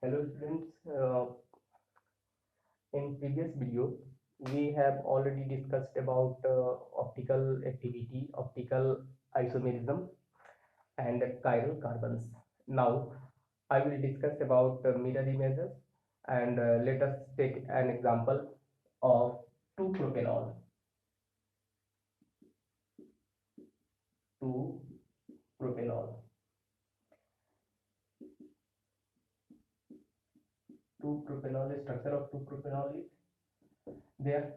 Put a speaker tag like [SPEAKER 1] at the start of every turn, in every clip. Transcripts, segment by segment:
[SPEAKER 1] Hello students, in previous video we have already discussed about optical activity, optical isomerism and chiral carbons. Now I will discuss about mirror images and let us take an example of 2-propanol. 2-propanol. 2-propanol, structure of 2-propanol is there.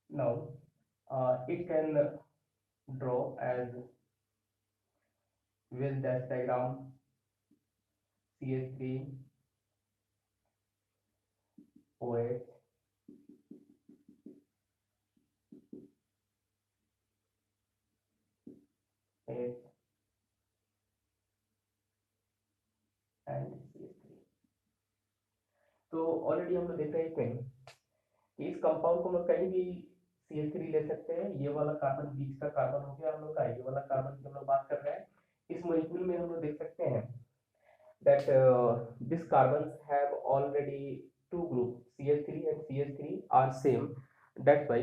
[SPEAKER 1] Now it can draw as with dash diagram CH3 OH H and CH3। तो already हम लोग देख रहे हैं इसमें कि इस compound को हम लोग कहीं भी CH3 ले सकते हैं। ये वाला कार्बन बीच का कार्बन हो गया हम लोग का, ये वाला कार्बन की हम लोग बात कर रहे हैं। इस मॉलिक्यूल में हम लोग देख सकते हैं that this carbons have already two groups CH3 and CH3 are same. That's why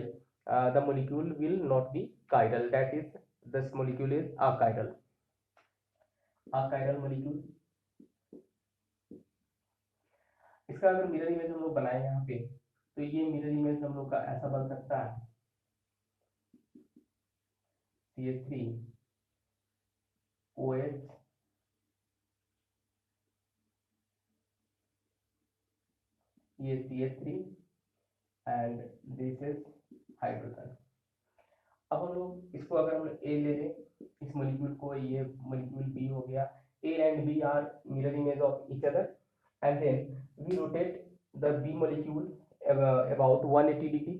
[SPEAKER 1] the molecule will not be chiral. That is, this molecule is achiral. Achiral molecule. इसका अगर मिरर इमेज हम लोग बनाए यहाँ पे तो ये मिरर इमेज हम लोग का ऐसा बन सकता है CH3 OH ये CH3 and this is hydrogen. अब हम लोग इसको अगर हम ए ले लें इस मॉलिक्यूल को, ये मॉलिक्यूल बी हो गया, A and B are mirror image of each other and then we rotate the B molecule about 180 degree.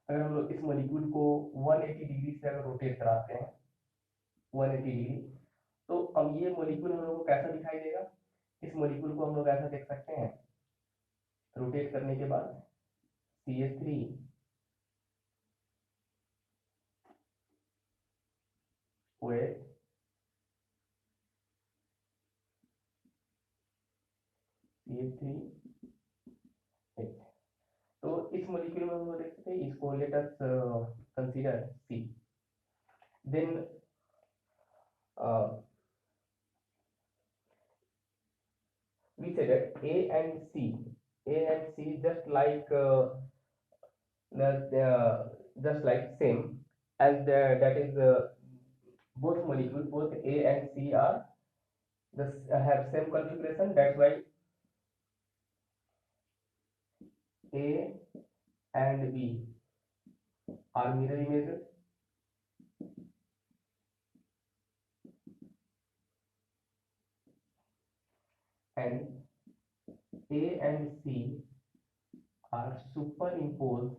[SPEAKER 1] अगर हम लोग इस मॉलिक्यूल को 180 डिग्री से अगर रोटेट कराते हैं 180 डिग्री, तो अब ये मॉलिक्यूल हम लोग को कैसा दिखाई देगा? इस मॉलिक्यूल को हम लोग ऐसा देख सकते हैं रोटेट करने के बाद CH3 OH CH3 H। तो इस मॉलिक्यूल में हम लोग देख सकते हैं, इसको let us consider C। Then we say that A and C just like just like same as that is both molecules, both A and C are this have same configuration. That's why A and B are mirror images. And A and C are superimposed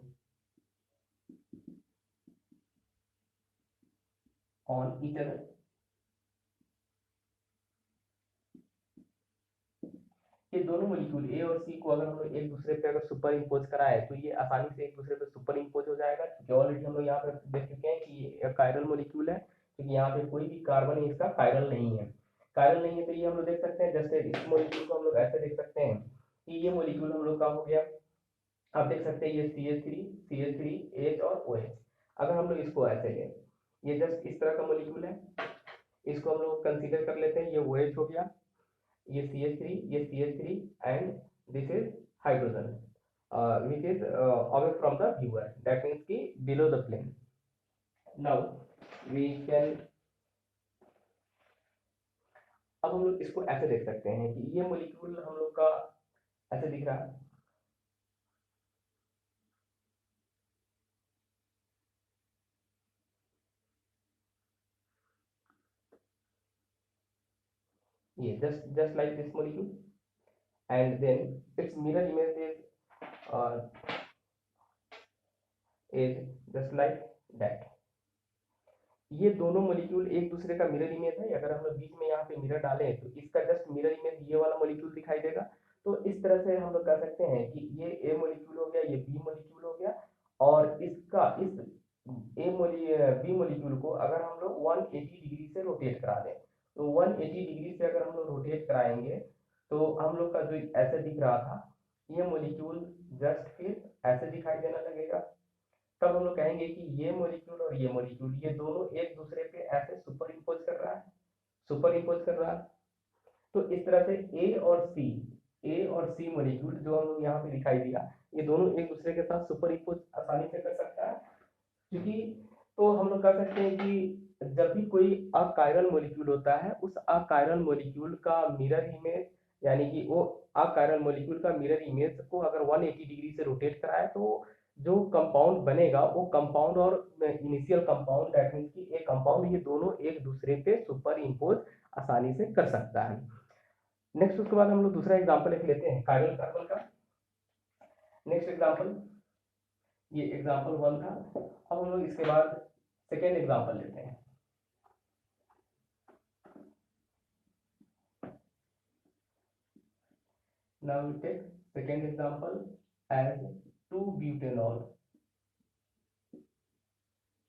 [SPEAKER 1] on each other. ये दोनों molecule ए और सी को अगर हम लोग एक दूसरे पे अगर सुपर इम्पोज कराए तो ये आसानी से एक दूसरे पे सुपर इम्पोज हो जाएगा, क्योंकि ऑलरेडी हम लोग यहाँ पे देख चुके हैं कि ये कायरल मॉलिक्यूल है, क्योंकि यहाँ पे कोई भी कार्बन इसका कायरल नहीं है। कायरल नहीं है तो ये हम लोग देख सकते हैं, जैसे इस मॉलिक्यूल को हम लोग ऐसे देख सकते हैं कि ये मॉलिक्यूल हम लोग का हो गया। आप देख सकते हैं ये CH3 H और OH। अगर हम लोग इसको ऐसे लें, ये जस्ट इस तरह का मॉलिक्यूल है, इसको हम लोग कंसीडर कर लेते हैं, ये OH हो गया, ये CH3 and this is hydrogen which is away from the viewer, that means ki below the plane. Now we can अब हम लोग इसको ऐसे देख सकते हैं कि ये मॉलिक्यूल हम लोग का ऐसे दिख रहा है, ये just like this molecule and then its mirror image is just like that। ये दोनों मॉलिक्यूल एक दूसरे का मिरर इमेज है। अगर हम लोग बीच में यहाँ पे मिरर डालें तो इसका जस्ट मिरर इमेज ये वाला मॉलिक्यूल दिखाई देगा। तो इस तरह से हम लोग कह सकते हैं कि ये ए मॉलिक्यूल हो गया, ये बी मॉलिक्यूल हो गया, और इसका इस बी मॉलिक्यूल को अगर हम लोग 180 डिग्री से रोटेट करा दें तो 180 डिग्री से अगर हम लोग रोटेट कराएंगे तो हम लोग का जो ऐसे दिख रहा था ये मॉलिक्यूल जस्ट फिर ऐसे दिखाई देने लगेगा। तब हम लोग कहेंगे कि ये मॉलिक्यूल और ये मॉलिक्यूल ये दोनों एक दूसरे पे ऐसे सुपर इम्पोज कर रहा है, सुपर इम्पोज कर रहा है। तो इस तरह से ए और सी मॉलिक्यूल जो हम लोग यहाँ पे दिखाई दिया, ये दोनों एक दूसरे के साथ सुपर इम्पोज आसानी से कर सकता है। क्योंकि तो हम लोग कह सकते हैं कि जब भी कोई अकायरल मॉलिक्यूल होता है उस अकायरल मॉलिक्यूल का मिरर इमेज, यानी कि वो अकायरल मॉलिक्यूल का मिरर इमेज को अगर 180 डिग्री से रोटेट कराए तो जो कंपाउंड बनेगा वो कंपाउंड और इनिशियल कंपाउंड दैट मीन्स कि एक कंपाउंड ये दोनों एक दूसरे पे सुपर इम्पोज आसानी से कर सकता है। नेक्स्ट उसके बाद हम लोग दूसरा एग्जांपल एक लेते हैं कायरल कार्बन का। नेक्स्ट एग्जांपल, ये एग्जांपल 1 था। अब हम लोग इसके बाद सेकेंड एग्जांपल लेते हैं। Now we take second example as 2-butanol।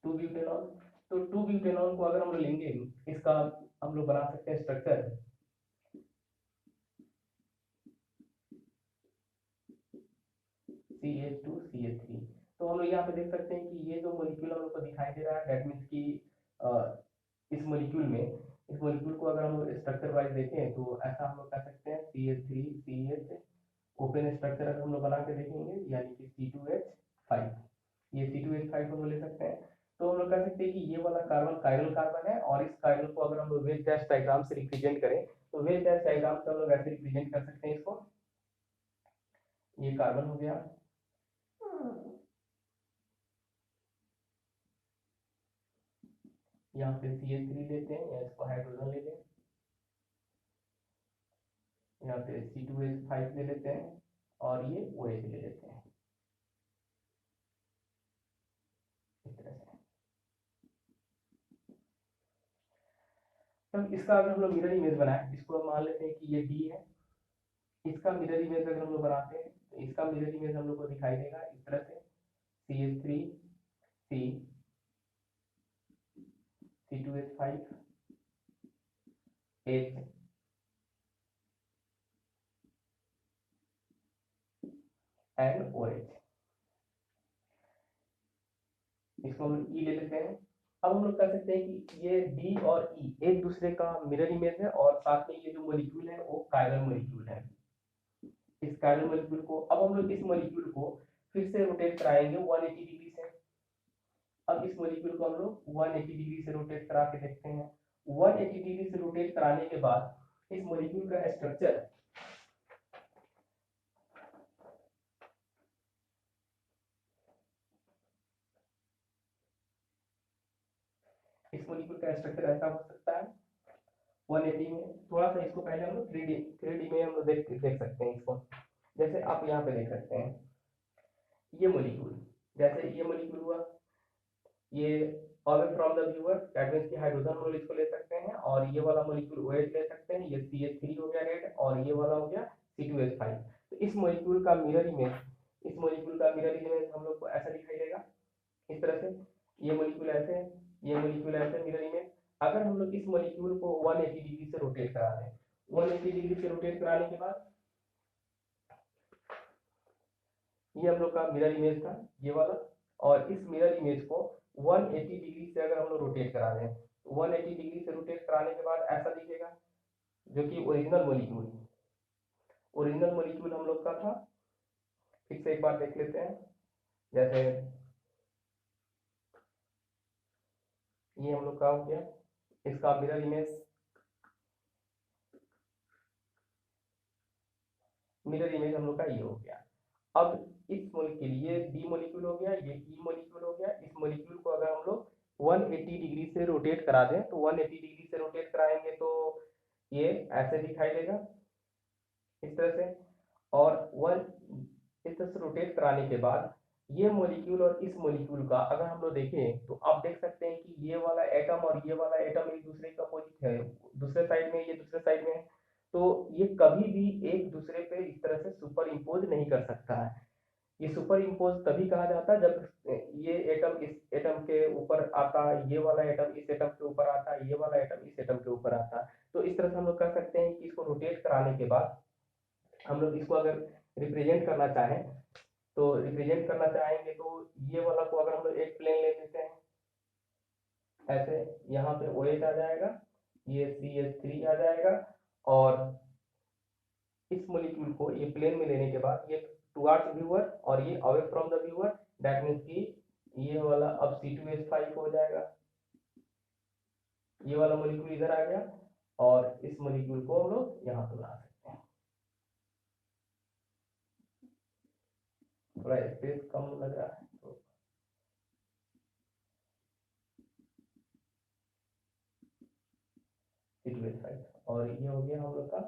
[SPEAKER 1] 2-butanol, तो 2-butanol को अगर हम लोग लेंगे, इसका हम लोग बना सकते हैं स्ट्रक्चर CH2CH3। तो हम लोग यहाँ पे देख सकते हैं कि ये जो मॉलिक्यूल हम लोग को दिखाई दे रहा है दैट मीन्स कि इस मॉलिक्यूल को अगर हम लोग स्ट्रक्चर वाइज देखें तो ऐसा हम लोग कह सकते हैं CH3CH, ओपन स्ट्रक्चर अगर हम लोग बना के देखेंगे यानी कि C2H5, ये C2H5 हम लोग ले सकते हैं। तो हम लोग कह सकते हैं कि ये वाला कार्बन कायरल कार्बन है और इस कायरल को अगर हम लोग वेज डैश डायग्राम से रिप्रेजेंट करें तो वेज डैश डायग्राम से हम लोग ऐसे रिप्रेजेंट कर सकते हैं इसको। ये कार्बन हो गया, यहाँ पे CH3 लेते हैं या इसको हाइड्रोजन ले लें, यहाँ पे C2H5 ले लेते हैं और ये OH ले लेते हैं इस तरह से। तब इसका अगर हम लोग मिरर इमेज बनाए, इसको हम मान लेते हैं कि ये D है, इसका मिरर इमेज अगर हम लोग बनाते हैं तो इसका मिरर इमेज हम लोग को दिखाई देगा इस तरह से CH3 C C2H5 H and OH। इसको हम लोग E ले लेते हैं। अब हम लोग कह सकते हैं कि ये D और E एक दूसरे का मिरर इमेज है और साथ में ये जो मॉलिक्यूल है वो कायरल मॉलिक्यूल है। इस कायरल मॉलिक्यूल को अब हम लोग इस मॉलिक्यूल को फिर से रोटेट कराएंगे 180 डिग्री से। अब इस मॉलिक्यूल को हम लोग 180 डिग्री से रोटेट करा के देखते हैं। 180 डिग्री से रोटेट कराने के बाद इस मॉलिक्यूल का स्ट्रक्चर इस मॉलिक्यूल का स्ट्रक्चर ऐसा हो सकता है 180 में। थोड़ा सा इसको पहले हम लोग 3D में हम लोग देख सकते हैं इसको। जैसे आप यहाँ पे देख सकते हैं ये मॉलिक्यूल, जैसे ये मॉलिक्यूल हुआ, ये away from the viewer that means कि हाइड्रोजन हम लोग इसको ले सकते हैं और ये वाला मॉलिक्यूल OH ले सकते हैं, ये CH3 हो गया रेड और ये वाला हो गया C2H5। तो इस मॉलिक्यूल का मिरर इमेज, इस मॉलिक्यूल का मिरर इमेज हम लोग को ऐसा दिखाई देगा इस तरह से। ये मॉलिक्यूल ऐसे है, ये मॉलिक्यूल ऐसे मिरर इमेज। अगर हम लोग इस मॉलिक्यूल को 180 डिग्री से रोटेट करा दें, 180 डिग्री से रोटेट कराने के बाद ये हम लोग का मिरर इमेज था ये वाला, और इस मिरर इमेज को 180 डिग्री से अगर हम लोग रोटेट करा दें, 180 डिग्री से रोटेट कराने के बाद ऐसा दिखेगा जो कि ओरिजिनल मॉलिक्यूल हम लोग का था। फिर से एक बार देख लेते हैं, जैसे ये हम लोग का हो गया, इसका मिरर इमेज, हम लोग का ये हो गया। अब इस मॉलिक्यूल, ये डी मॉलिक्यूल हो गया, ये ई मॉलिक्यूल हो गया। इस मॉलिक्यूल को अगर हम लोग 180 डिग्री से रोटेट करा दें तो 180 डिग्री से रोटेट कराएंगे तो ये ऐसे दिखाई देगा इस तरह से। और वन इस तरह से रोटेट कराने के बाद ये मॉलिक्यूल और इस मॉलिक्यूल का अगर हम लोग देखें तो आप देख सकते हैं कि ये वाला एटम और ये वाला एटम एक दूसरे का अपोजिट है, दूसरे साइड में, ये दूसरे साइड में है। तो ये कभी भी एक दूसरे पे इस तरह से सुपर इम्पोज नहीं कर सकता है। ये सुपर इम्पोज तभी कहा जाता है जब ये एटम इस एटम के ऊपर आता, ये वाला एटम इस एटम के ऊपर आता, ये वाला एटम इस एटम के ऊपर आता। तो इस तरह से हम लोग कह सकते हैं कि इसको रोटेट कराने के बाद हम लोग इसको अगर रिप्रेजेंट करना चाहें तो रिप्रेजेंट करना चाहेंगे तो ये वाला को अगर हम लोग एक प्लेन ले लेते हैं ऐसे, यहाँ पे OH आ जाएगा, ये CH3 आ जाएगा, और इस मॉलिक्यूल को ये प्लेन में लेने के बाद ये टुवर्ड्स व्यूअर और ये away from the viewer, that means कि ये वाला अब C2H5 हो जाएगा, ये वाला मॉलिक्यूल इधर आ गया, और इस मॉलिक्यूल को हम लोग यहाँ पे ला सकते हैं। थोड़ा स्पेस कम लग रहा है तो C2H5, और ये हो गया हम लोग का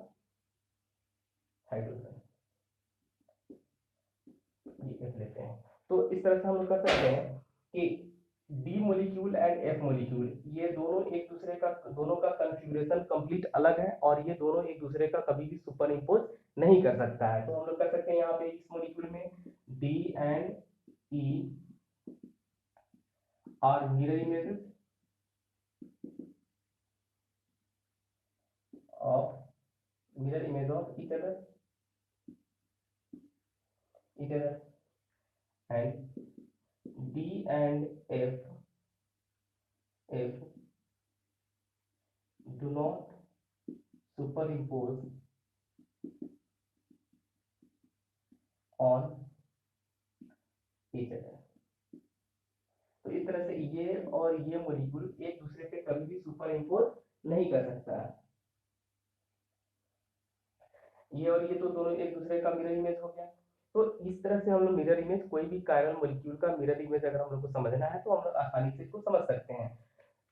[SPEAKER 1] हाइड्रोजन, ये F लेते हैं। तो इस तरह से हम लोग कर सकते हैं कि D molecule and F molecule ये दोनों एक दूसरे का, दोनों का कॉन्फ़िगरेशन कंप्लीट अलग है, और ये दोनों एक दूसरे का कभी भी सुपर इम्पोज नहीं कर सकता है। तो हम लोग कर सकते हैं यहाँ पे इस मॉलिक्यूल में D and E R mirror images of mirror image of each other and D and F do not superimpose on each other। तो इस तरह से ये और ये मॉलिक्यूल एक दूसरे पे कभी भी सुपर इम्पोज नहीं कर सकता है। ये और ये तो दोनों एक दूसरे का मिरर इमेज हो गया। तो इस तरह से हम लोग मिरर इमेज, कोई भी कायरल मॉलिक्यूल का मिरर इमेज अगर हम लोग को समझना है तो हम लोग आसानी से इसको समझ सकते हैं।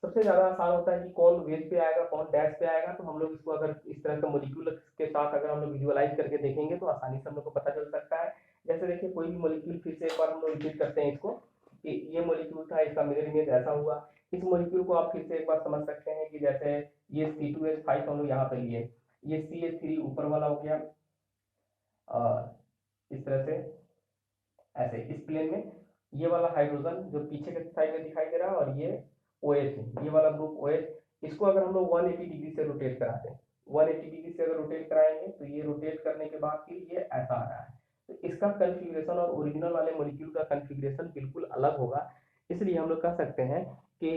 [SPEAKER 1] सबसे ज्यादा आसान होता है कि कौन वेज पे आएगा कौन डैश पे आएगा, तो हम लोग इसको अगर इस तरह का मॉलिक्यूल के साथ अगर हम लोग विजुअलाइज करके देखेंगे तो आसानी से हम लोग को पता चल सकता है। जैसे देखिए कोई भी मॉलिक्यूल, फिर से एक बार हम लोग रिपीट करते हैं इसको कि ये मॉलिक्यूल था, इसका मिरर इमेज ऐसा हुआ। इस मॉलिक्यूल को आप फिर से एक बार समझ सकते हैं कि जैसे ये C2H5 हम लोग यहाँ पे लिए, ये CH3 ऊपर वाला हो गया, इस तरह से ऐसे इस प्लेन में ये वाला हाइड्रोजन जो पीछे के साइड में दिखाई दे रहा है, और ये OH है, ये वाला ग्रुप OH। इसको अगर हम लोग 180 डिग्री से रोटेट कराते हैं, 180 डिग्री से अगर रोटेट कराएंगे तो ये रोटेट करने के बाद फिर ये ऐसा आ रहा है। तो इसका कन्फिग्रेशन और ओरिजिनल वाले मॉलिक्यूल का कन्फिग्रेशन बिल्कुल अलग होगा। इसलिए हम लोग कह सकते हैं कि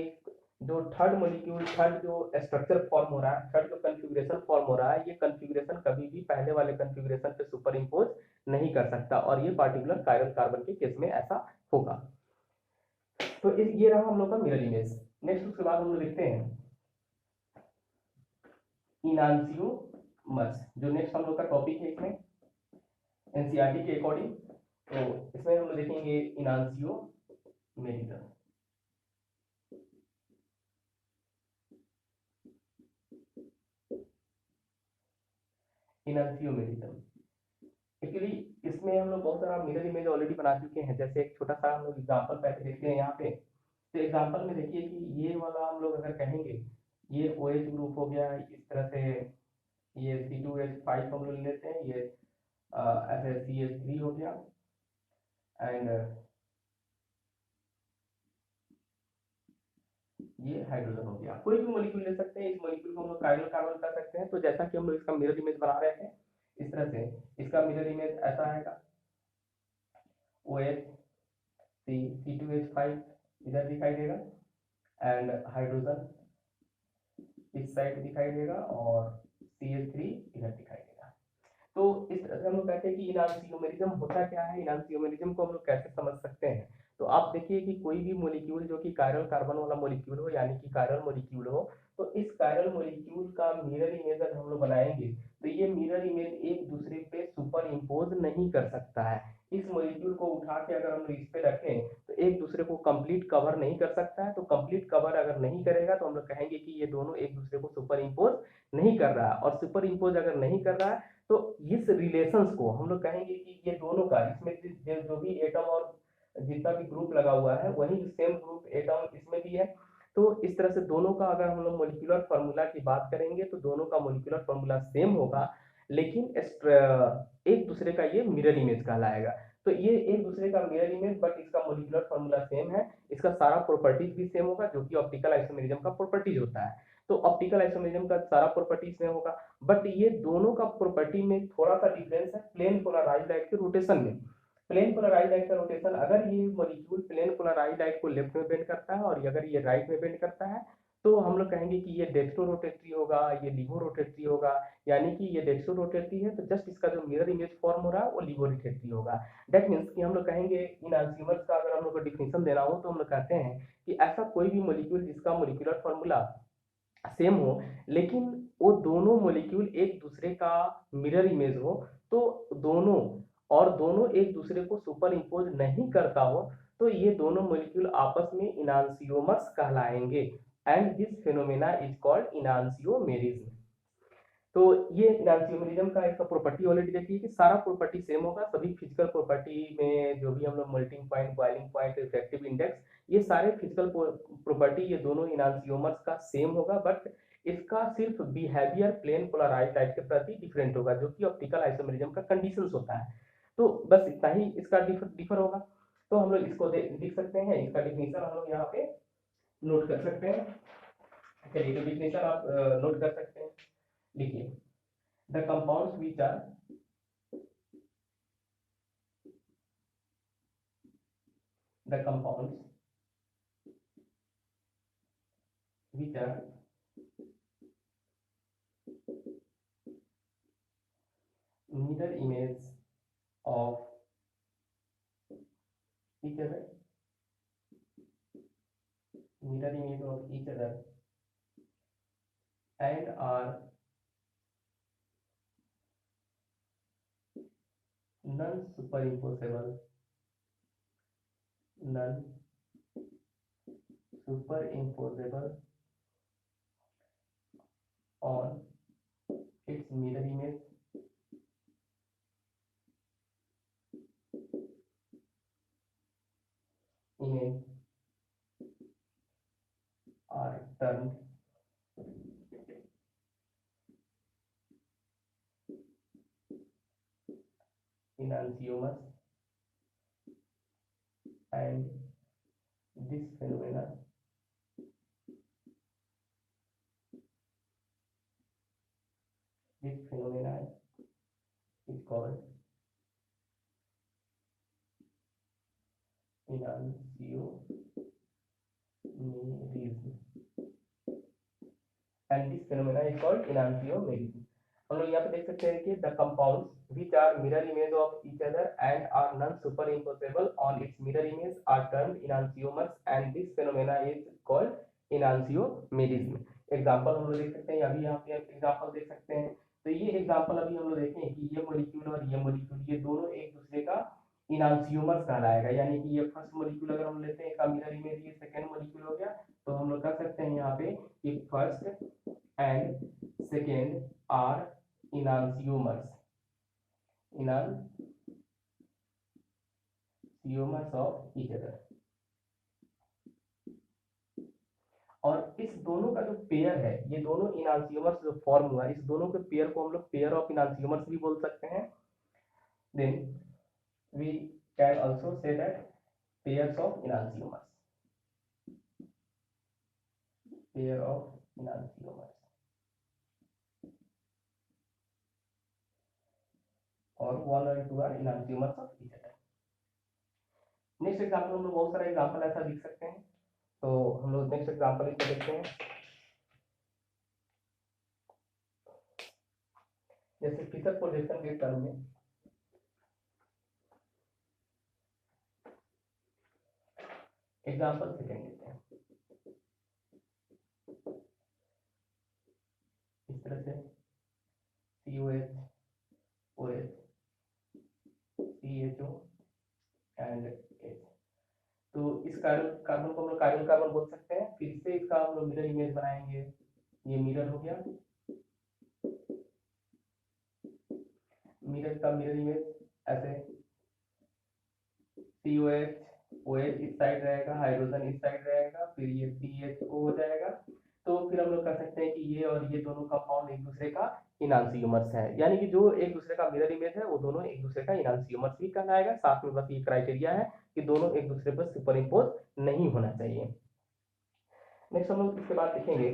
[SPEAKER 1] जो थर्ड मॉलिक्यूल, थर्ड जो स्ट्रक्चर फॉर्म हो रहा है, थर्ड जो कन्फिग्रेशन फॉर्म हो रहा है, ये कन्फिग्रेशन कभी भी पहले वाले कन्फिग्रेशन पे सुपर इम्पोज नहीं कर सकता, और ये पार्टिकुलर कायरल कार्बन के केस में ऐसा होगा। तो ये रहा हम लोग का मिरर इमेज। नेक्स्ट उसके बाद हम लोग लिखते हैं इनांसियोमर्स, जो नेक्स्ट हम लोग का टॉपिक है इसमें एनसीईआरटी के अकॉर्डिंग। तो इसमें हम लोग देखेंगे इनांसियोमेरिज्म। इनांसियोमेरिज्म एक्चुअली इसमें हम लोग बहुत सारा मिरर इमेज ऑलरेडी बना चुके हैं। जैसे एक छोटा सा हम लोग एग्जांपल पहले देखते हैं यहाँ पे। तो एग्जांपल में देखिए कि ये वाला हम लोग अगर कहेंगे ये OH ग्रुप हो गया, इस तरह से ये C2H5 हम लोग लेते हैं, ये ऐसे CH3 हो गया, एंड ये हाइड्रोजन हो गया। कोई भी मॉलिक्यूल ले सकते हैं, इस मॉलिक्यूल को हम लोग कायरल कार्बन कर सकते हैं। तो जैसा कि हम लोग इसका मिरर इमेज बना रहे थे, इस तरह से इसका मिरर इमेज ऐसा आएगा, OH C2H5 इधर दिखाई देगा, एंड हाइड्रोजन इस साइड दिखाई देगा, और CH3 इधर दिखाई देगा। तो इस तरह से हम लोग कहते हैं कि इनांसियोमेरिज्म होता क्या है, इनांसियोमेरिज्म को हम लोग कैसे समझ सकते हैं। तो आप देखिए कि कोई भी मॉलिक्यूल जो कि कायरल कार्बन वाला मॉलिक्यूल हो, यानी कि कायरल मॉलिक्यूल हो, तो इस कायरल मॉलिक्यूल का मिरर इमेज अगर हम लोग बनाएंगे तो ये मिरर इमेज एक दूसरे पे सुपर इम्पोज नहीं कर सकता है। इस मॉलिक्यूल को उठा के अगर हम इस पे रखें तो एक दूसरे को कंप्लीट कवर नहीं कर सकता है। तो कंप्लीट कवर अगर नहीं करेगा तो हम लोग कहेंगे कि ये दोनों एक दूसरे को सुपर इम्पोज नहीं कर रहा है, और सुपर इम्पोज अगर नहीं कर रहा है तो इस रिलेशंस को हम लोग कहेंगे कि ये दोनों का, इसमें जो भी एटम और जितना भी ग्रुप लगा हुआ है वही सेम ग्रुप एटम इसमें भी है। तो इस तरह से दोनों का अगर हम लोग मॉलिक्यूलर फार्मूला की बात करेंगे तो दोनों का मॉलिक्यूलर फार्मूला सेम होगा, लेकिन एक दूसरे का ये मिरर इमेज कहलाएगा। तो ये एक दूसरे का मिरर इमेज, बट इसका मॉलिक्यूलर फार्मूला सेम है, इसका सारा प्रॉपर्टीज भी सेम होगा, जो कि ऑप्टिकल आइसोमेरिज्म का प्रॉपर्टीज होता है। तो ऑप्टिकल आइसोमेरिज्म का सारा प्रॉपर्टी इसमें होगा, बट ये दोनों का प्रॉपर्टी में थोड़ा सा डिफरेंस है प्लेन पोलराइज्ड लाइट के रोटेशन में। प्लेन पोलराइज्ड लाइट का रोटेशन, अगर ये मॉलिक्यूल प्लेन पोलराइज्ड लाइट को लेफ्ट में बेंड करता है और अगर ये राइट में बेंड करता है, तो हम लोग कहेंगे कि ये डेक्स्ट्रो रोटेटरी होगा, ये लिवो रोटेटरी होगा। यानी कि ये डेक्स्ट्रो रोटेटरी है तो जस्ट इसका जो मिरर इमेज फॉर्म हो रहा है वो लिवो रोटेटरी होगा। दैट मीन्स कि हम लोग कहेंगे इन एंजाइम्स का अगर हम लोग को डिफिनेशन देना हो तो हम लोग कहते हैं कि ऐसा कोई भी मॉलिक्यूल जिसका मॉलिक्यूलर फॉर्मूला सेम हो, लेकिन वो दोनों मॉलिक्यूल एक दूसरे का मिरर इमेज हो, तो दोनों एक दूसरे को सुपर इम्पोज नहीं करता हो, तो ये दोनों मॉलिक्यूल आपस में इनांसियोमर्स कहलाएंगे and this phenomena is called enantiomerism. तो ये इनांसियोमेरिज्म का इसका प्रॉपर्टी ऑलरेडी देखिए कि सारा प्रॉपर्टी सेम होगा, सभी फिजिकल प्रॉपर्टी में जो भी हम लोग melting point, boiling point, refractive index, ये सारे फिजिकल प्रॉपर्टी ये दोनों इनांसियोमर्स का सेम होगा, बट इसका सिर्फ बिहेवियर प्लेन पोलराइज्ड लाइट के प्रति डिफरेंट होगा, जो कि ऑप्टिकल आइसोमेरिज्म का कंडीशंस होता है। तो बस इतना ही इसका डिफर होगा। तो हम लोग इसको लिख सकते हैं, इसका डिफिनेशन हम लोग यहाँ पे नोट कर सकते हैं। चलिए, तो डिफिनेशन आप नोट कर सकते हैं, लिखिए। The compounds which are mirror image of each other, and are non-superimposable on its mirror image are termed enantiomers, and this phenomena is called enantiomerism। हम लोग यहाँ पे देख सकते हैं कि the compounds which are mirror image of each other and are non super imposable on its mirror image are termed enantiomers and this phenomena is called enantiomerism. Example हम लोग देख सकते हैं, अभी यहाँ पे एग्जांपल देख सकते हैं। तो ये एग्जांपल अभी हम लोग देखें कि ये मॉलिक्यूल और ये मॉलिक्यूल, ये दोनों एक दूसरे का इनांसियोमर्स कहलाएगा। यानी कि ये फर्स्ट मॉलिक्यूल अगर हम लेते हैं इसका मिरर इमेज ये सेकंड मॉलिक्यूल हो गया, तो हम लोग कर सकते हैं यहाँ पे कि first and second are enantiomers of each other। और इस दोनों का जो पेयर है, ये दोनों इनांसियोमर्स जो फॉर्म हुआ, इस दोनों के पेयर को हम लोग पेयर ऑफ इनांसियोमर्स भी बोल सकते हैं। Then we can also say that pairs of enantiomers, pair of enantiomers और वन और two are enantiomers of each other. Next example हम लोग बहुत सारा एग्जांपल ऐसा लिख सकते हैं, तो हम लोग नेक्स्ट एग्जांपल इसको देखते हैं। जैसे फिशर प्रोजेक्शन के टर्म में एग्जांपल सेकंड लेते हैं, इस तरह से COH OH CHO and H। तो इस कार्बन को हम लोग कायरल कार्बन बोल सकते हैं। फिर से इसका हम लोग मिरर इमेज बनाएंगे, ये मिरर हो गया, मिरर का मिरर इमेज ऐसे COH OH इस साइड रहेगा, हाइड्रोजन इस साइड रहेगा, फिर ये CHO हो जाएगा। तो फिर हम लोग कह सकते हैं कि ये और ये दोनों कंपाउंड एक दूसरे का इनांसियोमर्स है। यानी कि जो एक दूसरे का मिरर इमेज है वो दोनों एक दूसरे का इनांसियोमर्स भी कहलाएगा। साथ में बस ये क्राइटेरिया है कि दोनों एक दूसरे पर सुपरइम्पोज नहीं होना चाहिए। नेक्स्ट हम लोग इसके बाद देखेंगे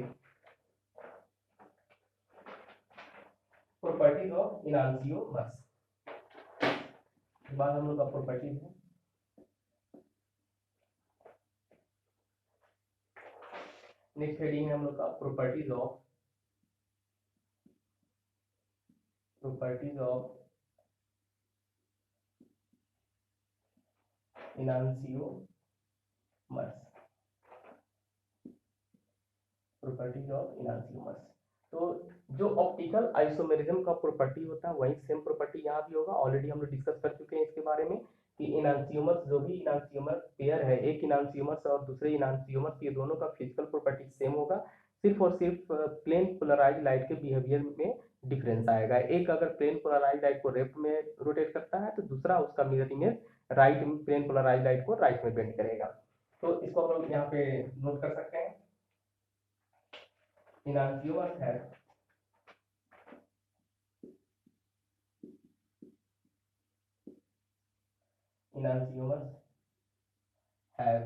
[SPEAKER 1] प्रॉपर्टीज ऑफ इनांसियोमर्स। बाद हम लोग का प्रॉपर्टीज है। नेक्स्ट हेडिंग है हम लोग का properties of enantiomers. Properties of enantiomers. तो जो ऑप्टिकल आइसोमेरिज्म का प्रॉपर्टी होता है वही सेम प्रॉपर्टी यहाँ भी होगा। ऑलरेडी हम लोग डिस्कस कर चुके हैं इसके बारे में कि इनांसियोमर्स, जो भी इनांसियोमर पेयर है, एक इनांसियोमर्स और दूसरे इनांसियोमर्स, ये दोनों का फिजिकल प्रॉपर्टी सेम होगा। सिर्फ और सिर्फ प्लेन पोलराइज लाइट के बिहेवियर में डिफरेंस आएगा। एक अगर प्लेन पोलराइज लाइट को लेफ्ट में रोटेट करता है तो दूसरा उसका मिरर इमेज राइट में प्लेन पोलराइज लाइट को राइट में बेंड करेगा। तो इसको हम लोग यहाँ पे नोट कर सकते हैं। Enantiomers have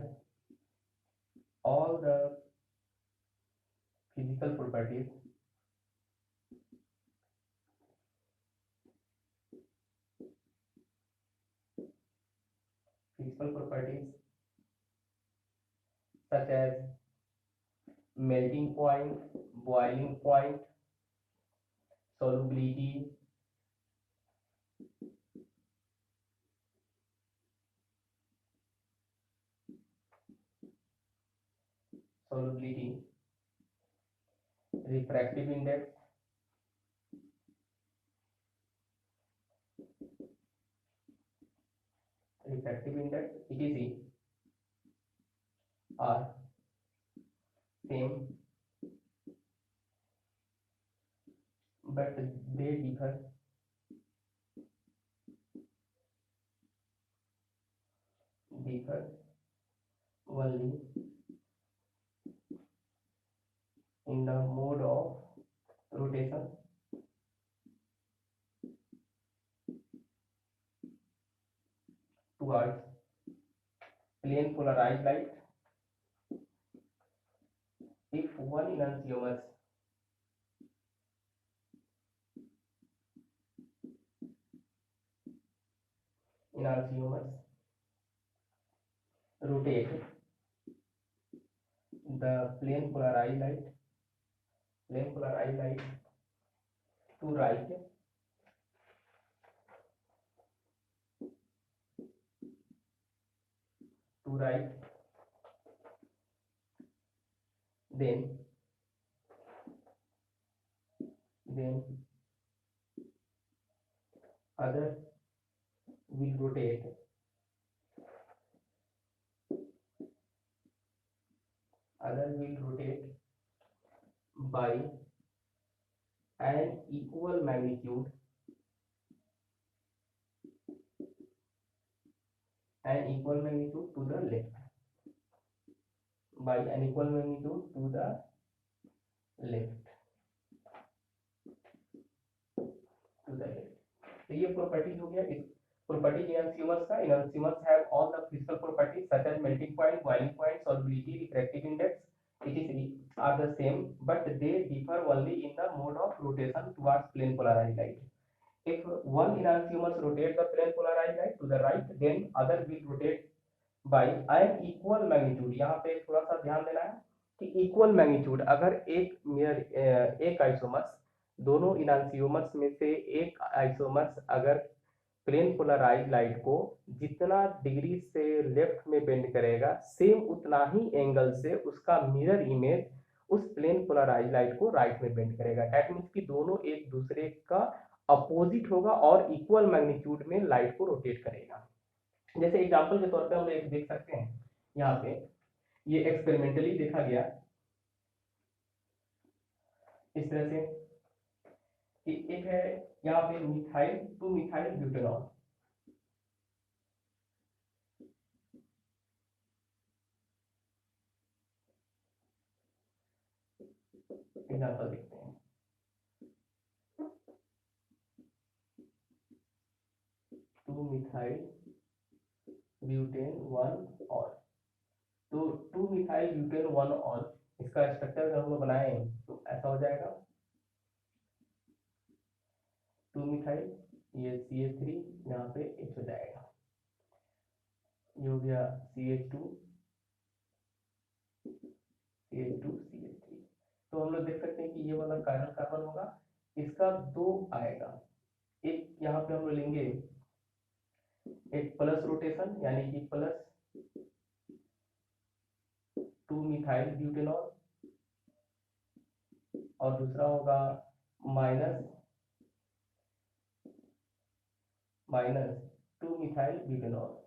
[SPEAKER 1] all the physical properties such as melting point, boiling point, solubility, refractive index, etc. are same, but they differ only in the mode of rotation towards plane polarized light. If one enantiomers rotate the plane polarized light to right, then other will rotate by an equal magnitude to the left, तो ये properties हो गया इस property enantiomers का। Enantiomers have all the physical properties such as melting point, boiling point, solubility, refractive index, etc. are the same, but they differ only in the mode of rotation towards plane polarized light. If one enantiomers rotate the plane polarized light to the right, then other will rotate by an equal magnitude. यहाँ पे थोड़ा सा ध्यान देना है कि equal magnitude, अगर एक आइसोमर्स, दोनों इनांसियोमर्स में से एक आइसोमर्स अगर प्लेन पोलराइज लाइट को जितना डिग्री से लेफ्ट में बेंड करेगा, सेम उतना ही एंगल से उसका मिरर इमेज उस प्लेन पोलराइज लाइट को राइट में बेंड करेगा। दैट मीन्स कि दोनों एक दूसरे का अपोजिट होगा और इक्वल मैग्नीट्यूड में लाइट को रोटेट करेगा। जैसे एग्जांपल के तौर पे हम एक देख सकते हैं, यहाँ पे ये एक्सपेरिमेंटली देखा गया इस तरह से कि एक है यहाँ पे मिथाइल 2-मिथाइल ब्यूटेनॉल, एग्जांपल देखते हैं। 2-मिथाइल ब्यूटेन 1 ऑल, तो 2-मिथाइल ब्यूटेन 1 ऑल, इसका स्ट्रक्चर अगर हम लोग बनाए तो ऐसा हो जाएगा। 2 मिथाइल, ये CH3 यहाँ पे H हो जाएगा, ये हो गया CH2 CH3। तो हम लोग देख सकते हैं कि ये वाला कायरल कार्बन होगा, इसका 2 आएगा, एक यहाँ पे हम लोग लेंगे एक प्लस रोटेशन यानी कि प्लस 2 मिथाइल ब्यूटेनॉल, और दूसरा होगा माइनस 2 मिथाइल ब्यूटेनॉल।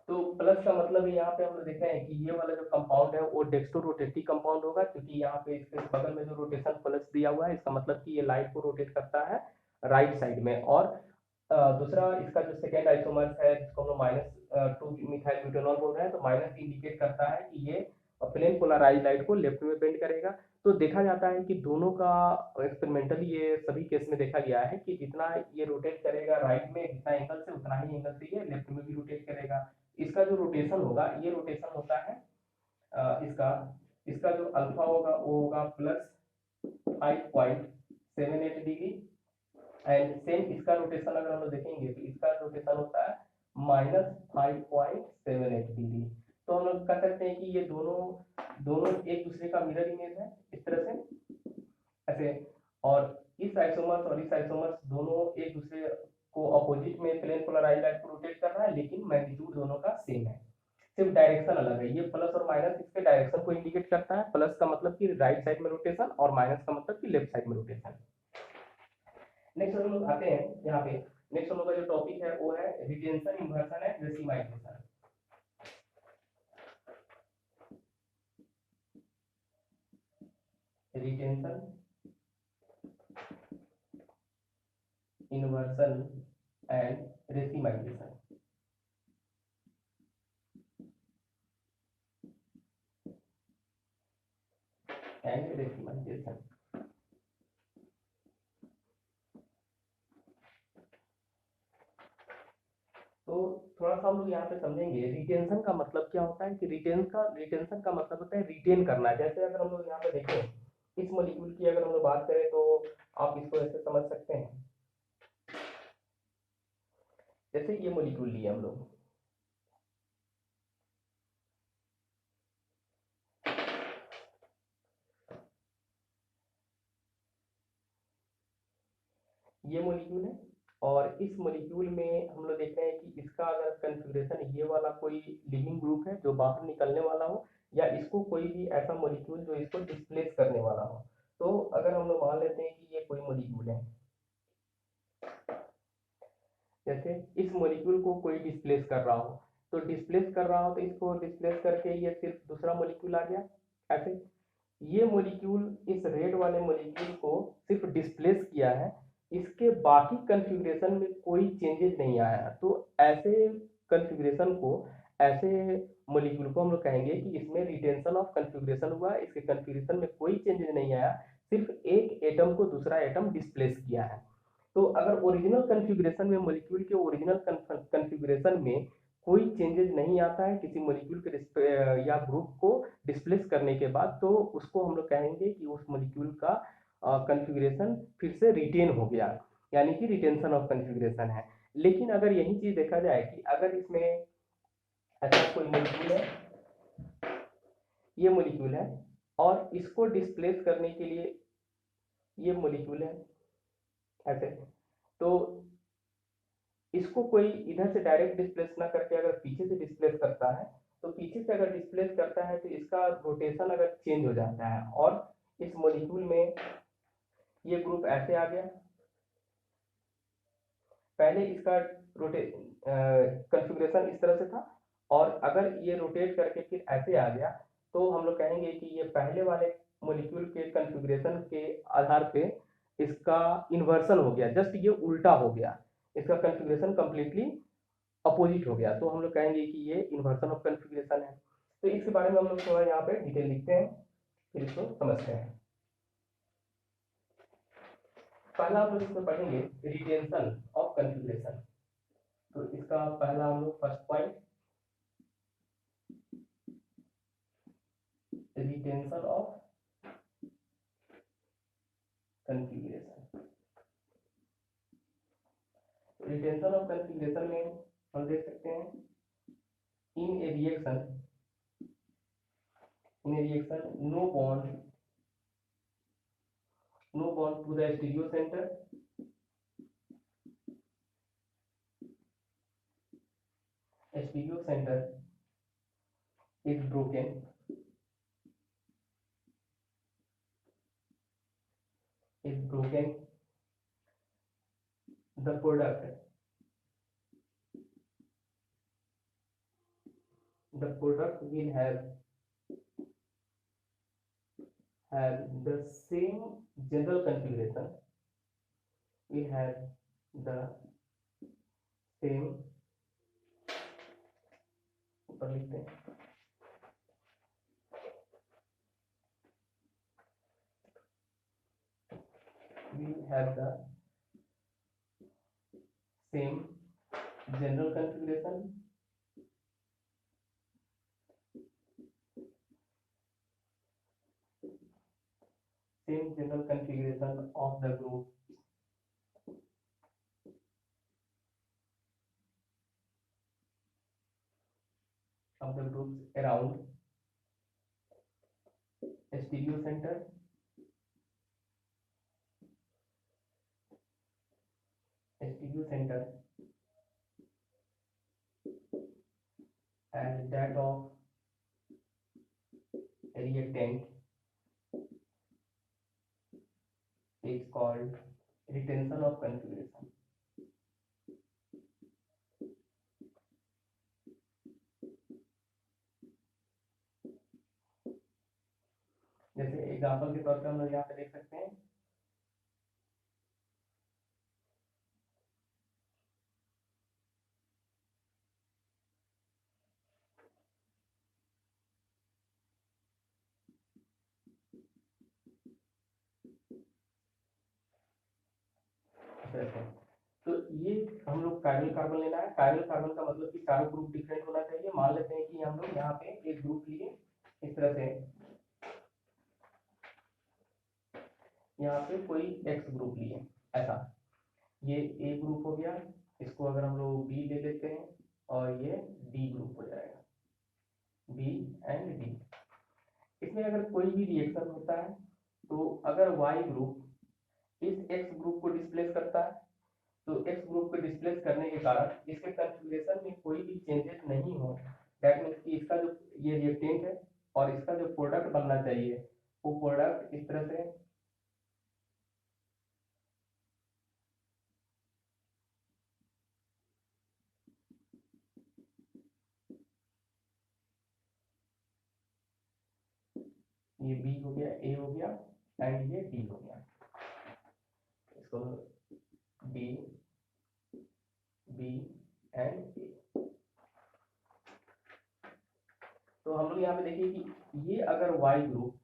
[SPEAKER 1] तो प्लस का मतलब है यहाँ पे हम लोग देख रहे हैं कि ये वाला जो कंपाउंड है वो डेक्स्ट्रोरोटेटिव कंपाउंड होगा, क्योंकि यहाँ पे इसके बगल में जो रोटेशन प्लस दिया हुआ है, इसका मतलब कि ये लाइट को रोटेट करता है राइट साइड में। और दूसरा इसका जो सेकेंड आइसोमर है जिसको हम लोग -2 मिथाइल ब्यूटेनॉल बोल रहे हैं, तो माइनस इंडिकेट करता है कि ये प्लेन पोलराइज लाइट को लेफ्ट में बेंड करेगा। तो देखा जाता है कि दोनों का एक्सपेरिमेंटली ये सभी केस में देखा गया है कि जितना ये रोटेट करेगा राइट में जितना एंगल से, उतना ही एंगल से ये लेफ्ट में भी रोटेट करेगा। इसका जो रोटेशन होगा, ये रोटेशन होता है इसका इसका जो अल्फा होगा वो होगा +5.78 डिग्री, एंड सेम इसका रोटेशन अगर हम लोग देखेंगे तो इसका रोटेशन होता है -5.78 डिग्री। तो हम लोग कह सकते हैं कि ये दोनों दोनों एक दूसरे का मिरर इमेज है इस तरह से ऐसे, और इस आइसोमर्स और इस आइसोमर्स दोनों एक दूसरे को अपोजिट में प्लेन पोलराइज लाइट को रोटेट कर रहा है, लेकिन मैग्नीट्यूड दोनों का सेम है, सिर्फ डायरेक्शन अलग है। ये प्लस और माइनस इसके डायरेक्शन को इंडिकेट करता है, प्लस का मतलब कि राइट साइड में रोटेशन और माइनस का मतलब कि लेफ्ट साइड में रोटेशन। नेक्स्ट हम लोग आते हैं यहाँ पे, नेक्स्ट हम लोग का जो टॉपिक है वो है retention, inversion and racemisation. Retention, inversion and racemisation. तो थोड़ा सा हम लोग यहाँ पे समझेंगे रिटेंशन का मतलब क्या होता है। कि रिटेंशन का मतलब होता है रिटेन करना। जैसे अगर हम लोग यहाँ पे देखें इस मॉलिक्यूल की अगर हम लोग बात करें तो आप इसको ऐसे समझ सकते हैं, जैसे ये मॉलिक्यूल लिए हम लोग, ये मॉलिक्यूल है, और इस मॉलिक्यूल में हम लोग देख रहे हैं कि इसका अगर कन्फिग्रेशन ये वाला कोई लिविंग ग्रुप है जो बाहर निकलने वाला हो, या इसको कोई भी ऐसा मॉलिक्यूल जो इसको डिस्प्लेस करने वाला हो। तो अगर हम लोग मान लेते हैं कि ये कोई मॉलिक्यूल है, जैसे इस मॉलिक्यूल को कोई डिस्प्लेस कर रहा हो, तो डिस्प्लेस कर रहा हो तो इसको डिस्प्लेस करके ये सिर्फ दूसरा मॉलिक्यूल आ गया ऐसे। ये मॉलिक्यूल इस रेड वाले मॉलिक्यूल को सिर्फ डिस्प्लेस किया है, इसके बाकी कन्फिग्रेशन में कोई चेंजेस नहीं आया। तो ऐसे कन्फिग्रेशन को, ऐसे मॉलिक्यूल को हम लोग कहेंगे कि इसमें रिटेंशन ऑफ कन्फिग्रेशन हुआ, इसके कन्फिग्रेशन में कोई चेंजेस नहीं आया, सिर्फ एक एटम को दूसरा एटम डिस्प्लेस किया है। तो अगर ओरिजिनल कन्फिग्रेशन में, मॉलिक्यूल के ओरिजिनल कन्फिग्रेशन में कोई चेंजेस नहीं आता है किसी मॉलिक्यूल के या ग्रुप को डिस्प्लेस करने के बाद, तो उसको हम लोग कहेंगे कि उस मॉलिक्यूल का कन्फिग्रेशन फिर से रिटेन हो गया, यानी कि रिटेंशन ऑफ कन्फिग्रेशन है। लेकिन अगर यही चीज देखा जाए कि अगर इसमें ऐसा कोई मॉलिक्यूल है, ये मॉलिक्यूल है, और इसको डिस्प्लेस करने के लिए ये मॉलिक्यूल है ऐसे, तो इसको कोई इधर से डायरेक्ट डिस्प्लेस ना करके अगर पीछे से डिस्प्लेस करता है, तो पीछे से अगर डिस्प्लेस करता है तो इसका रोटेशन अगर चेंज हो जाता है, और इस मॉलिक्यूल में ये ग्रुप ऐसे आ गया, पहले इसका कन्फिग्रेशन इस तरह से था, और अगर ये रोटेट करके फिर ऐसे आ गया, तो हम लोग कहेंगे कि ये पहले वाले मॉलिक्यूल के कन्फिग्रेशन के आधार पे इसका इन्वर्सन हो गया, जस्ट ये उल्टा हो गया, इसका कन्फिग्रेशन कंप्लीटली अपोजिट हो गया। तो हम लोग कहेंगे कि ये इन्वर्सन ऑफ कन्फिग्रेशन है। तो इसके बारे में हम लोग थोड़ा यहाँ पे डिटेल लिखते हैं, फिर इसको समझते हैं। पहला हम लोग इसमें पढ़ेंगे रिटेंशन ऑफ कन्फिग्रेशन। तो इसका पहला हम लोग first point, retention of configuration. Retention of configuration में हम देख सकते हैं in a reaction no bond to the stereo center is broken, the product will have the same general configuration, will have the same, ऊपर लिखते हैं, will have the same general configuration of the group groups around stereo center and that of reactant is called retention of configuration. जैसे example के तौर पे हम लोग यहाँ पे देख सकते हैं तो ये हम लोग कायरल कार्बन लेना है। कायरल कार्बन का मतलब कि चारों ग्रुप डिफरेंट होना चाहिए। मान लेते हैं कि हम लोग यहाँ पे एक ग्रुप लिए इस तरह से, यहाँ पे कोई एक्स ग्रुप लिए ऐसा, ये ए ग्रुप हो गया, इसको अगर हम लोग बी ले लेते हैं और ये डी ग्रुप हो जाएगा, बी एंड डी। इसमें अगर कोई भी रिएक्शन होता है तो अगर वाई ग्रुप इस एक्स ग्रुप को डिस्प्लेस करता है तो एक्स ग्रुप को डिस्प्लेस करने के कारण इसके कॉन्फ़िगरेशन में कोई भी चेंजेस नहीं हो। दैट मीन्स कि इसका जो ये रिएक्टेंट है और इसका जो प्रोडक्ट बनना चाहिए वो प्रोडक्ट इस तरह से ये बी हो गया, ए हो गया एंड ये डी हो गया। इसको बी बी एंड ए। तो हम लोग यहाँ पे देखिए कि ये अगर वाई ग्रुप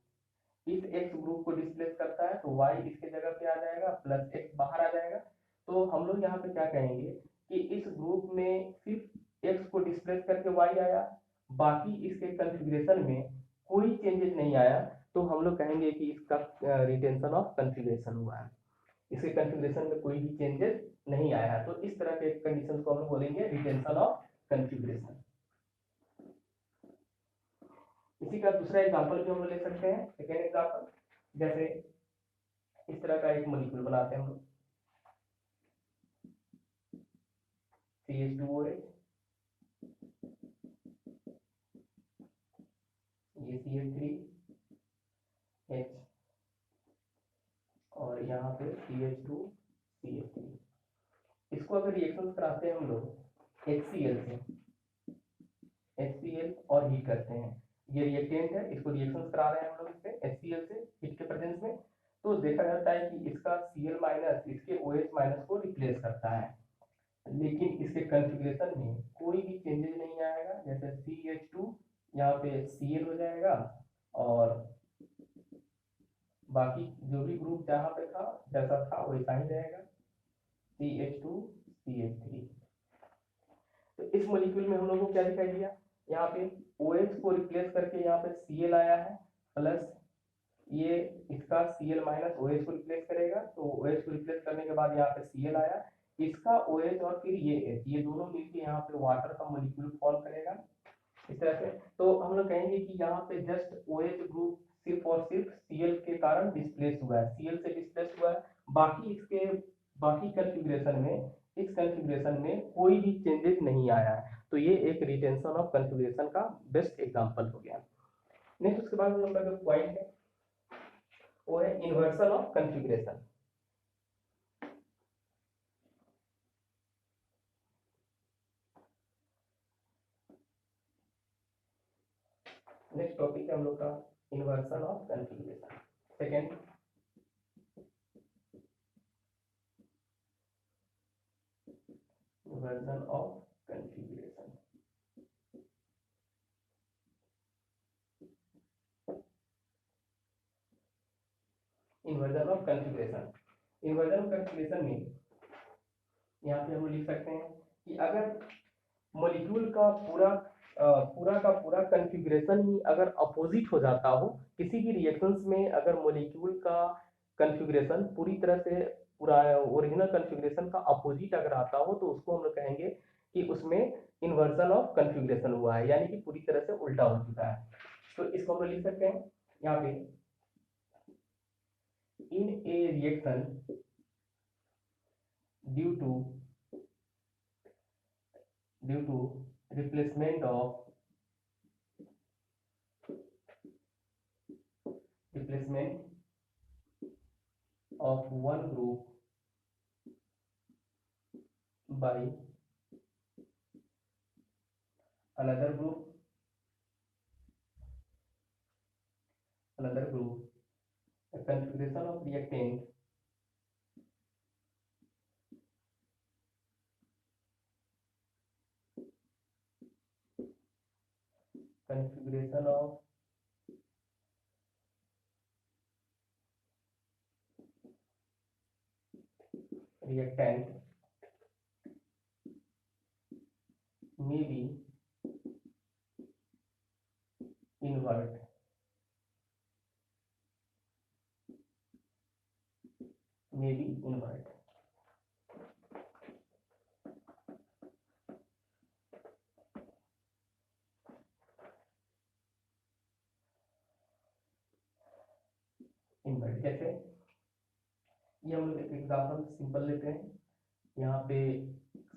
[SPEAKER 1] इस एक्स ग्रुप को डिस्प्लेस करता है तो वाई इसके जगह पे आ जाएगा, प्लस एक्स बाहर आ जाएगा। तो हम लोग यहाँ पे क्या कहेंगे कि इस ग्रुप में सिर्फ एक्स को डिस्प्लेस करके वाई आया, बाकी इसके कॉन्फ़िगरेशन में कोई चेंजेस नहीं आया, तो हम लोग कहेंगे कि इसका रिटेंशन ऑफ कॉन्फ़िगरेशन हुआ है, इसके कॉन्फ़िगरेशन में कोई भी चेंजेस नहीं आया है। तो इस तरह के कंडीशन को हम लोग बोलेंगे रिटेंशन ऑफ कॉन्फ़िगरेशन। इसी का दूसरा एग्जांपल भी हम लोग ले सकते हैं, सेकेंड एग्जांपल, जैसे इस तरह का एक मॉलिक्यूल बनाते हैं हम लोग, CH2OH, ये CH3H और यहाँ पे CH2CH3। इसको अगर रिएक्शन कराते हैं हम लोग HCl और हीट करते हैं, ये रिएक्टेंट है, इसको रिएक्शन करा रहे हैं हम लोग इससे HCl से हीट के प्रेजेंस में, तो देखा जाता है कि इसका Cl माइनस इसके OH माइनस को रिप्लेस करता है, लेकिन इसके कॉन्फ़िगरेशन में कोई भी चेंजेस नहीं आएगा। जैसे CH2 यहाँ पे Cl हो जाएगा और बाकी जो भी ग्रुप जहाँ पे था जैसा था वैसा ही रहेगा, CH2CH3। इस मॉलिक्यूल में हम लोगों को क्या दिखाई दिया, यहाँ पे OH को रिप्लेस करके यहाँ पे Cl आया है, प्लस ये इसका Cl माइनस OH को रिप्लेस करेगा, तो OH को रिप्लेस करने के बाद यहाँ पे Cl आया, इसका OH और फिर ये H, ये दोनों मिलके यहाँ पे वाटर का मॉलिक्यूल फॉर्म करेगा इस तरह से। तो हम लोग कहेंगे कि यहाँ पे जस्ट OH ग्रुप सिर्फ और सिर्फ Cl के कारण डिस्प्लेस हुआ है, Cl से डिस्प्लेस हुआ है, बाकी इसके बाकी कन्फिग्रेशन में, इस कन्फिग्रेशन में कोई भी चेंजेस नहीं आया है। तो ये एक रिटेंशन ऑफ कन्फिग्रेशन का बेस्ट एग्जांपल हो गया। नेक्स्ट उसके बाद हम लोग पॉइंट है वो है inversion of configuration. Next topic है हम लोग का inversion of configuration. Second, inversion of configuration. Inversion of configuration, inversion of configuration में यहाँ पे हम लिख सकते हैं कि अगर मॉलिक्यूल का पूरा कन्फिग्रेशन ही अगर अपोजिट हो जाता हो, किसी भी रिएक्शंस में अगर मॉलिक्यूल का कन्फिग्रेशन पूरी तरह से पूरा ओरिजिनल कन्फिग्रेशन का अपोजिट अगर आता हो, तो उसको हम लोग कहेंगे कि उसमें इन्वर्जन ऑफ कन्फिग्रेशन हुआ है, यानी कि पूरी तरह से उल्टा हो चुका है। तो इसको हम लोग लिख सकते हैं यहाँ पे, in a reaction due to replacement of one group by another group, the configuration of reactant may be invert, कैसे, ये हम लोग एक एग्जाम्पल सिंपल लेते हैं। यहाँ पे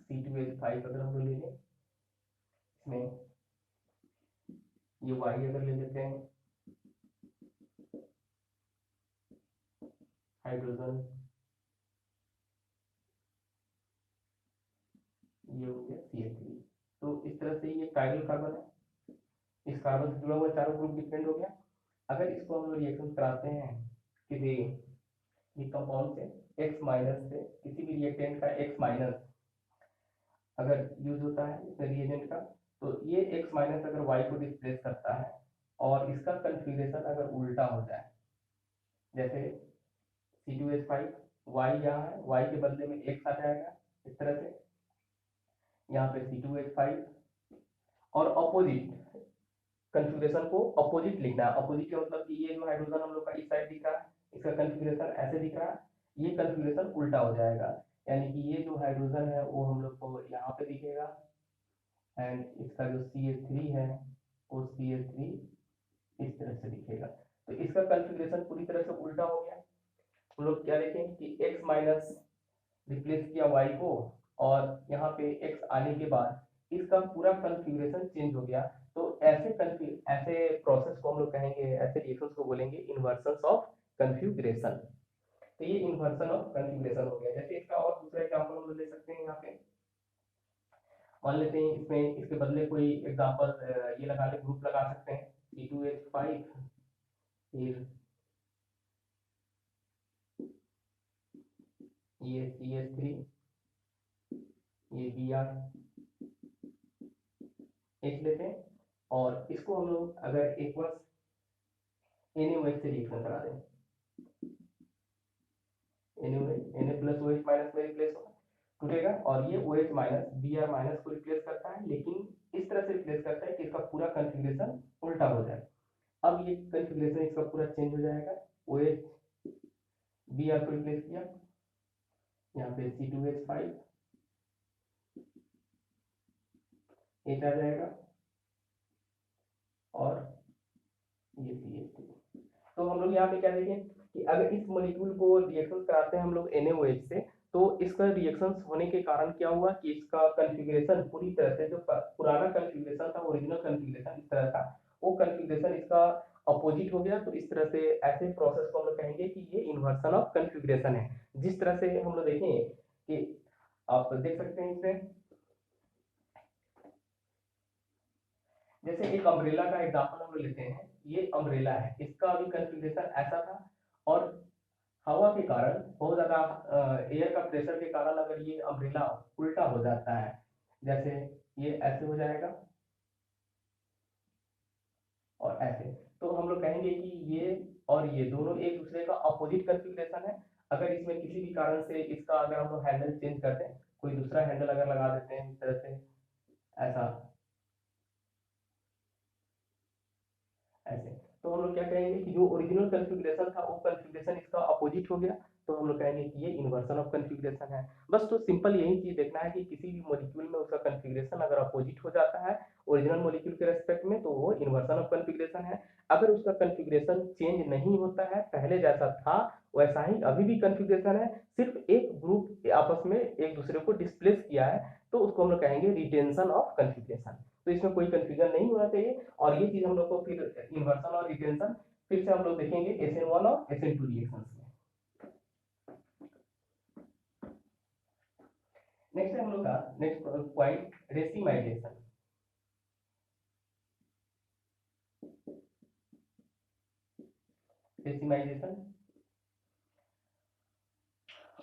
[SPEAKER 1] C2H5 अगर हम लोग ले लें, इसमें ये Y अगर ले लेते हैं, हाइड्रोजन ये हो गया CH3। तो इस तरह से ये कायरल कार्बन है, इस कार्बन से जुड़ा हुआ चारों ग्रुप डिफरेंट हो गया। अगर इसको हम लोग रिएक्शन कराते हैं किसी कंपाउंड से X माइनस से, किसी भी रिएक्टेंट का X माइनस अगर यूज होता है इस रिएजेंट का, तो ये X माइनस अगर Y को डिस्प्लेस करता है और इसका कन्फिग्रेशन अगर उल्टा हो जाए, जैसे C2H5 Y यहाँ है, Y के बदले में X आ जाएगा इस तरह से, यहाँ पे C2H5 और अपोजिट कन्फिग्रेशन को अपोजिट लिखना है। अपोजिट का मतलब कि ये जो हाइड्रोजन हम लोग का इस साइड दिख रहा है, इसका कन्फिग्रेशन ऐसे दिख रहा है, ये कन्फिग्रेशन उल्टा हो जाएगा, यानी कि ये जो हाइड्रोजन है वो हम लोग को यहाँ पे दिखेगा, एंड इसका जो CH3 है वो CH3 इस तरह से दिखेगा। तो इसका कन्फिग्रेशन पूरी तरह से उल्टा हो गया। हम लोग क्या देखें कि X माइनस रिप्लेस किया Y को, और यहाँ पे X आने के बाद इसका पूरा कन्फिग्रेशन चेंज हो गया। तो ऐसे प्रोसेस को हम लोग कहेंगे, ऐसे रिएक्शंस को बोलेंगे इन्वर्सन्स ऑफ कन्फिग्रेशन। तो ये इन्वर्सन ऑफ कन्फिग्रेशन हो गया। जैसे इसका और दूसरा एग्जांपल हम लोग ले सकते हैं, यहाँ पे मान लेते हैं इसमें इसके बदले कोई एग्जांपल ये लगा ले, ग्रुप लगा सकते हैं C2H5, फिर ये CH3, ये Br H लेते हैं, और इसको हम लोग अगर एक बार NaOH से रिएक्शन करा दें, Na प्लस OH माइनस में रिप्लेस होगा, टूटेगा और ये OH माइनस Br माइनस को रिप्लेस करता है, लेकिन इस तरह से रिप्लेस करता है कि इसका पूरा कन्फिग्रेशन उल्टा हो जाए। अब ये कन्फिग्रेशन इसका पूरा चेंज हो जाएगा। OH Br को रिप्लेस किया, यहाँ पे C2H5 H आ जाएगा और ये CH2। तो हम लोग यहाँ पे क्या देखें कि अगर इस मॉलिक्यूल को रिएक्शन कराते हैं हम लोग NaOH से, तो इसका रिएक्शंस होने के कारण क्या हुआ कि इसका कन्फिग्रेशन पूरी तरह से, जो पुराना कन्फिग्रेशन था, ओरिजिनल कन्फिग्रेशन इस तरह था, वो कन्फिग्रेशन इसका अपोजिट हो गया। तो इस तरह से ऐसे प्रोसेस को हम लोग कहेंगे कि ये इन्वर्सन ऑफ कन्फिग्रेशन है। जिस तरह से हम लोग देखें कि आप देख सकते हैं इसमें, जैसे एक अम्ब्रेला का एग्जांपल हम लोग लेते हैं, ये अम्ब्रेला है, इसका अभी कन्फिग्रेशन ऐसा था और हवा के कारण, बहुत ज्यादा एयर का प्रेशर के कारण अगर ये अम्ब्रेला उल्टा हो जाता है, जैसे ये ऐसे हो जाएगा और ऐसे, तो हम लोग कहेंगे कि ये और ये दोनों एक दूसरे का अपोजिट कन्फिग्रेशन है। अगर इसमें किसी भी कारण से इसका अगर हम लोग हैंडल चेंज करते हैं, कोई दूसरा हैंडल अगर लगा देते हैं इस तरह से, ऐसा ऐसे, तो हम लोग क्या कहेंगे कि जो ओरिजिनल कन्फिग्रेशन था वो कन्फिग्रेशन इसका अपोजिट हो गया, तो हम लोग कहेंगे कि ये इन्वर्सन ऑफ कन्फिग्रेशन है। बस तो सिंपल यही चीज देखना है कि किसी भी मॉलिक्यूल में उसका कन्फिग्रेशन अगर अपोजिट हो जाता है ओरिजिनल मॉलिक्यूल के रेस्पेक्ट में, तो वो इन्वर्सन ऑफ कन्फिग्रेशन है। अगर उसका कन्फिग्रेशन चेंज नहीं होता है, पहले जैसा था वैसा ही अभी भी कन्फिग्रेशन है, सिर्फ एक ग्रुप आपस में एक दूसरे को डिस्प्लेस किया है, तो उसको हम लोग कहेंगे रिटेंशन ऑफ कन्फिग्रेशन। तो इसमें कोई कंफ्यूजन नहीं होना चाहिए। और ये चीज हम लोग को फिर इन्वर्सन और रिटेंशन फिर से हम लोग देखेंगे SN1 और SN2 रिएक्शंस में। नेक्स्ट है हम लोग का नेक्स्ट पॉइंट रेसिमाइजेशन। रेसिमाइजेशन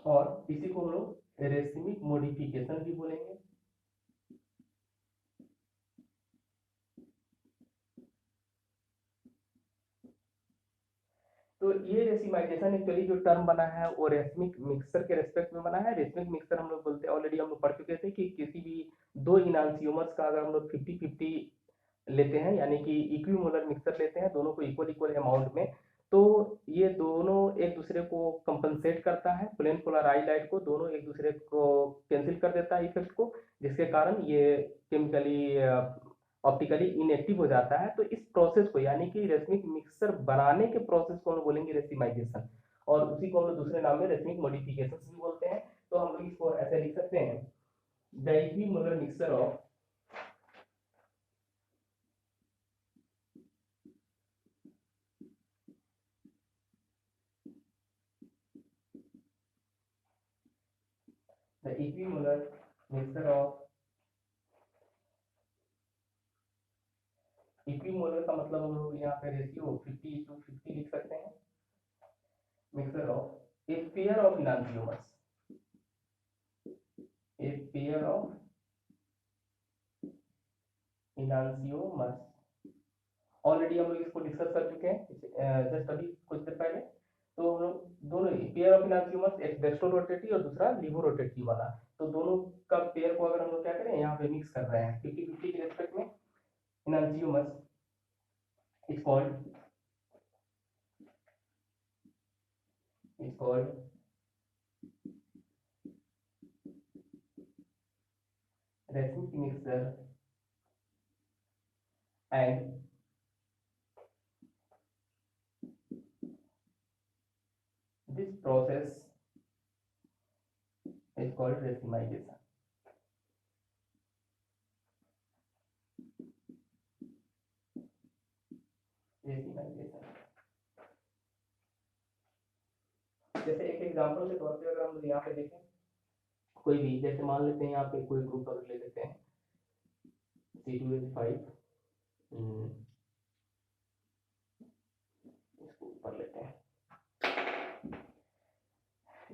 [SPEAKER 1] और इसी को हम लोग रेसिमिक मॉडिफिकेशन भी बोलेंगे। तो ये रेसिमाइजेशन एक्चुअली जो टर्म बना है वो रेसमिक मिक्सचर के रेस्पेक्ट में बना है। रेसमिक मिक्सचर हम लोग बोलते हैं, ऑलरेडी हम लोग पढ़ चुके थे कि किसी भी दो इनांसियोमर्स का अगर हम लोग 50-50 लेते हैं, यानी कि इक्विमोलर मिक्सचर लेते हैं दोनों को इक्वल इक्वल अमाउंट में, तो ये दोनों एक दूसरे को कंपनसेट करता है, प्लेन पोलर आई लाइट को दोनों एक दूसरे को कैंसिल कर देता है इफेक्ट को, जिसके कारण ये केमिकली ऑप्टिकली इनएक्टिव हो जाता है। तो इस प्रोसेस को, यानी कि रेसमिक मिक्सचर बनाने के प्रोसेस को हम बोलेंगे रेसिमाइजेशन, और उसी को हम लोग दूसरे नाम में रेसमिक मॉडिफिकेशन भी बोलते हैं। तो हम लोग इसको ऐसे लिख सकते हैं, the equimolar mixture of the equimolar mixture of, equimolar का मतलब हम लोग यहाँ पे रेशियो 50:50 लिख सकते हैं। Mixture of a pair of enantiomers, a pair of enantiomers, already हम लोग इसको डिस्कस कर चुके हैं जस्ट अभी कुछ देर पहले। तो हम लोग दोनों पेयर ऑफ इनांसियोमर्स, एक डेक्स्ट्रो रोटेटिव और दूसरा लिवो रोटेटिव वाला, तो दोनों का पेयर को अगर हम लोग क्या करें यहाँ पे मिक्स कर रहे हैं 50-50 के रेस्पेक्ट में, enantiomers is called racemic mixture and this process is called racemization. Racemization जैसे एक एग्जांपल के तौर पे अगर हम यहाँ पे देखें, कोई भी जैसे मान लेते हैं यहाँ पे कोई ग्रुप अगर ले लेते हैं C2H5, इसको ऊपर लेते हैं,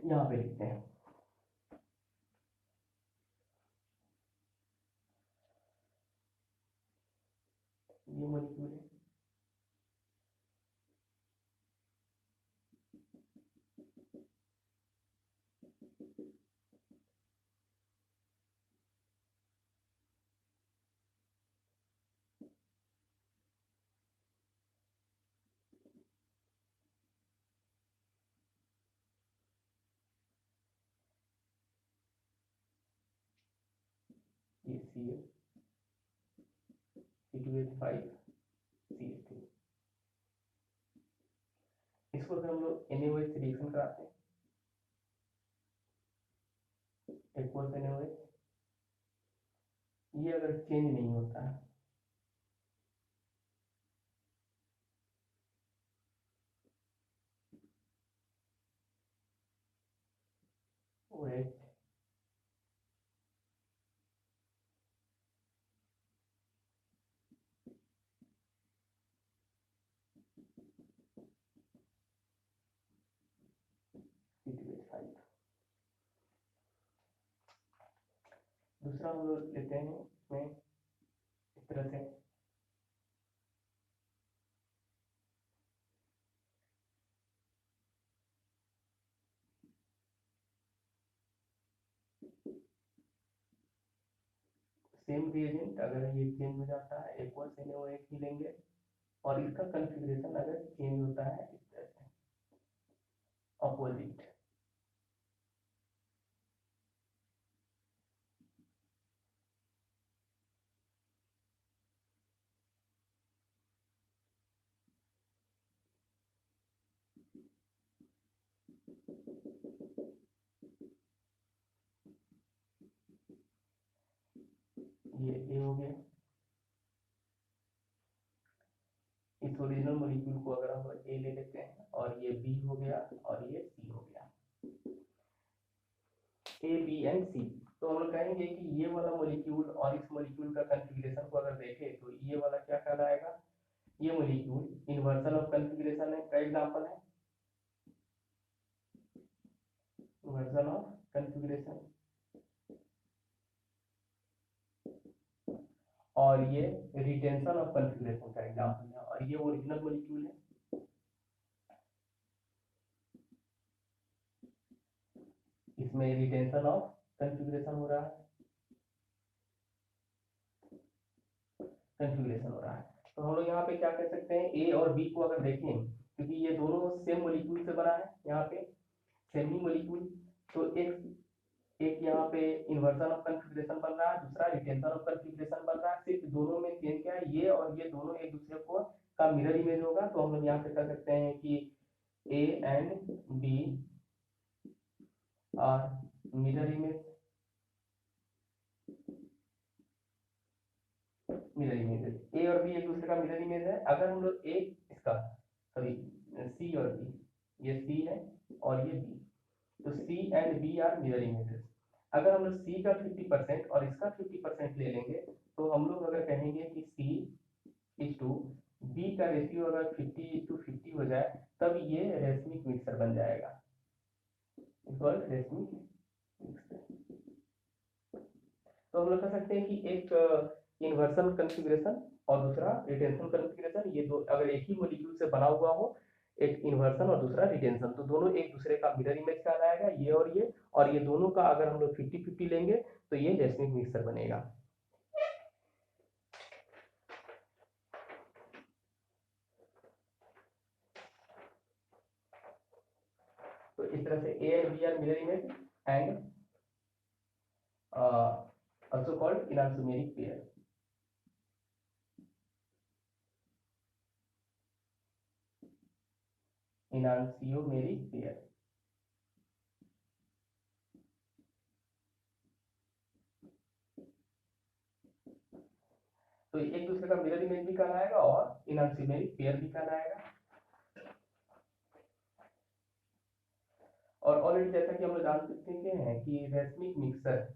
[SPEAKER 1] यहाँ पे लिखते हैं ये मॉलिक्यूल है, HCl, C2H5 CH3। इसको फिर हम लोग NaOH से रिएक्शन कराते हैं, एक्वस NaOH। ये अगर चेंज नहीं होता है OH, C2H5। दूसरा हम लोग लेते हैं इसमें इस तरह से, सेम रिएजेंट अगर ये चेंज हो जाता है एक्वस NaOH ही लेंगे, और इसका कन्फिग्रेशन अगर चेंज होता है इस तरह से अपोजिट, ये A हो गया। इस ओरिजिनल मॉलिक्यूल को अगर हम A ले लेते हैं, और ये B हो गया और ये C हो गया, A B एंड C। तो हम लोग कहेंगे कि ये वाला मॉलिक्यूल और इस मॉलिक्यूल का कन्फिग्रेशन को अगर देखें तो ये वाला क्या कहलाएगा, ये मॉलिक्यूल इन्वर्सन ऑफ कन्फिग्रेशन है। का एग्जांपल है इन्वर्सन ऑफ कन्फिग्रेशन, और ये रिटेंशन ऑफ कन्फिग्रेशन का एग्जांपल है, और ये ओरिजिनल मॉलिक्यूल है। इसमें रिटेंशन ऑफ कन्फिग्रेशन हो रहा है, कन्फिग्रेशन हो रहा है। तो हम लोग यहाँ पे क्या कह सकते हैं, ए और बी को अगर देखें, क्योंकि ये दोनों सेम मॉलिक्यूल से बना है, यहाँ पे सेम ही मॉलिक्यूल, तो एक यहाँ पे इन्वर्सन ऑफ कन्फिग्रेशन बन रहा है, दूसरा रिटेंशन ऑफ कन्फिग्रेशन बन रहा है। सिर्फ दोनों में चेंज क्या है, ये और ये दोनों एक दूसरे को का मिरर इमेज होगा। तो हम लोग यहाँ पे कह सकते हैं कि A and B are mirror image, mirror image A और बी एक दूसरे का मिरर इमेज है। अगर हम लोग ए इसका सॉरी सी और बी, ये सी है और ये बी, तो C and B are mirror images. अगर हम लोग सी का 50% और इसका 50% ले लेंगे, तो हम लोग अगर कहेंगे कि सी इज टू बी का रेशियो अगर 50:50 हो जाए, तब ये रेशमिक मिक्सर बन जाएगा, रेशमिक मिक्सर। तो हम लोग कह सकते हैं कि एक इन्वर्सन कन्फिग्रेशन और दूसरा रिटेंशन कन्फिग्रेशन, ये दो अगर एक ही मॉलिक्यूल से बना हुआ हो, एक इन्वर्सन और दूसरा रिटेंशन, तो दोनों एक दूसरे का मिरर इमेज कहलाएगा, ये और ये दोनों का अगर हम लोग 50-50 लेंगे तो ये रेशमिक मिक्सर बनेगा। तो इस तरह से A and B are mirror image and also called enantiomeric pair। enantiomeric pair। तो एक दूसरे का मिरर इमेज भी कहलाएगा और enantiomeric pair भी कहलाएगा। और ऑलरेडी जैसा कि हम लोग जान चुके हैं कि racemic mixer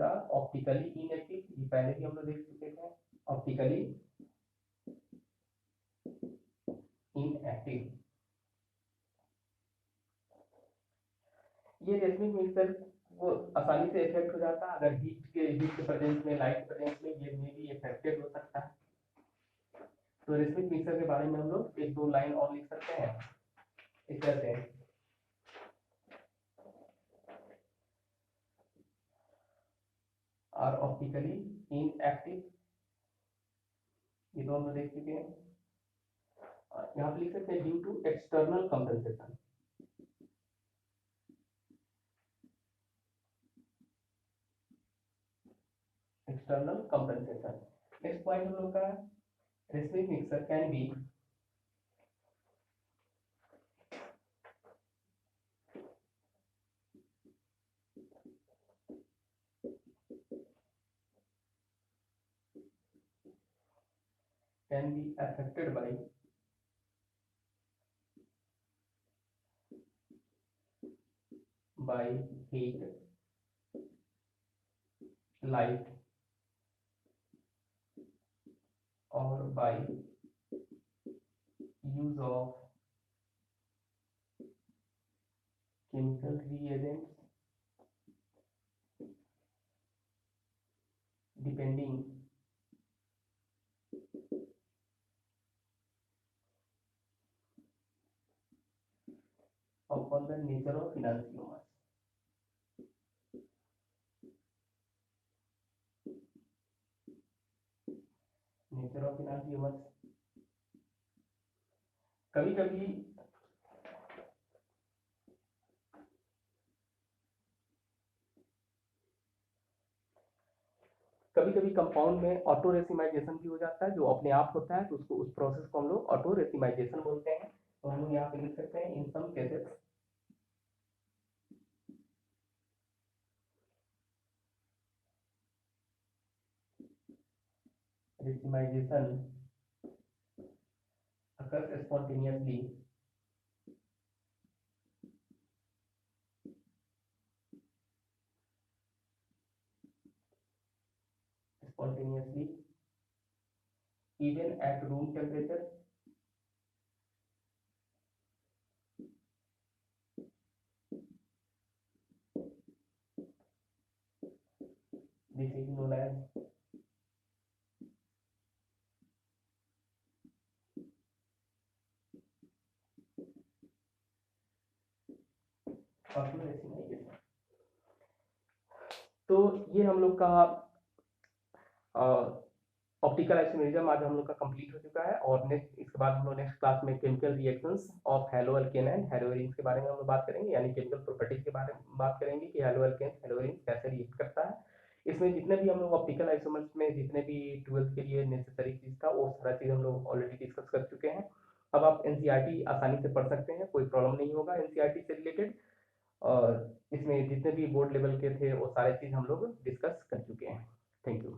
[SPEAKER 1] are optically inactive, ये पहले भी हम लोग देख चुके थे, ऑप्टिकली इनएक्टिव। ये रेशमिक मिक्सर वो आसानी से इफेक्ट हो जाता है, अगर हीट के प्रेजेंस में, लाइट प्रेजेंस में, ये में भी इफेक्टेड हो सकता है। तो रेशमिक मिक्सर के बारे में हम लोग एक दो लाइन और लिख सकते हैं इस तरह से, आर ऑप्टिकली इनएक्टिव, ये तो हम लोग देख चुके हैं। यहाँ पे लिख सकते हैं due to external compensation, external compensation. Next point हम लोग का, racemic mixture can be affected by heat, light, or by use of chemical reagents depending upon the nature of enantiomers. Nature of enantiomers, कभी कभी कभी कभी compound में auto racemisation भी हो जाता है, जो अपने आप होता है, तो उसको उस प्रोसेस को हम लोग ऑटो रेसिमाइजेशन बोलते हैं। तो हम लोग यहाँ पे लिख सकते हैं, in some cases racemization occurs spontaneously even at room temperature. This is known as auto racemisation. तो ये हम लोग का ऑप्टिकल आइसोमेरिज्म आज हम लोग का कंप्लीट हो चुका है, और नेक्स्ट इसके बाद हम लोग नेक्स्ट क्लास में केमिकल रिएक्शंस ऑफ हैलोअल्केन एंड हैलोएरिन्स के बारे में हम लोग बात करेंगे, यानी केमिकल प्रॉपर्टीज के बारे में बात करेंगे कि हैलोअल्केन हैलोएरिन्स कैसे रिएक्ट करता है। इसमें जितने भी हम लोग ऑप्टिकल आइसोमर्स में जितने भी 12th के लिए नेसेसरी चीज था, वो सारा चीज हम लोग ऑलरेडी डिस्कस कर चुके हैं। अब आप एनसीईआरटी आसानी से पढ़ सकते हैं, कोई प्रॉब्लम नहीं होगा एनसीईआरटी से रिलेटेड, और इसमें जितने भी बोर्ड लेवल के थे वो सारे चीज हम लोग डिस्कस कर चुके हैं। Thank you.